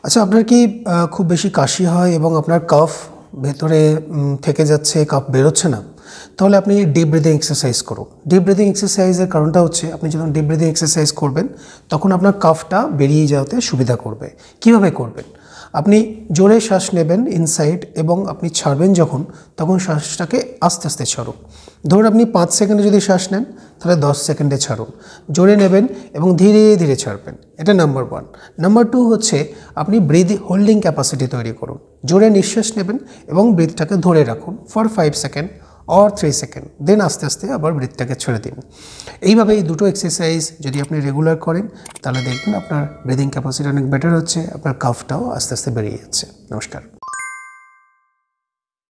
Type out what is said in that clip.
আচ্ছা, আপনার কি খুব বেশি কাশি হয় এবং আপনার কাফ ভেতরে থেকে যাচ্ছে, কাফ বেরোচ্ছে না? তাহলে আপনি ডিপ ব্রিদিং এক্সারসাইজ করুন। ডিপ ব্রিদিং এক্সারসাইজের কারণটা হচ্ছে, আপনি যখন ডিপ ব্রিদিং এক্সারসাইজ করবেন তখন আপনার কাফটা বেরিয়ে যাওয়াতে সুবিধা করবে। কিভাবে করবেন? আপনি জোরে শ্বাস নেবেন ইনসাইড এবং আপনি ছাড়বেন যখন, তখন শ্বাসটাকে আস্তে আস্তে ছাড়ুন। ধরুন আপনি 5 সেকেন্ডে যদি শ্বাস নেন তাহলে 10 সেকেন্ডে ছাড়ুন। জোরে নেবেন এবং ধীরে ধীরে ছাড়বেন। এটা নাম্বার 1। নাম্বার 2 হচ্ছে আপনি ব্রিথ হোল্ডিং ক্যাপাসিটি তৈরি করুন। জোরে নিঃশ্বাস নেবেন এবং ব্রিথটাকে ধরে রাখুন ফর 5 সেকেন্ড অর 3 সেকেন্ড, দেন আস্তে আস্তে আবার ব্রিথটাকে ছেড়ে দিন। এইভাবে এই দুটো এক্সারসাইজ যদি আপনি রেগুলার করেন তাহলে দেখবেন আপনার ব্রিদিং ক্যাপাসিটি অনেক বেটার হচ্ছে, আপনার কাফটাও আস্তে আস্তে বেরিয়ে যাচ্ছে। নমস্কার।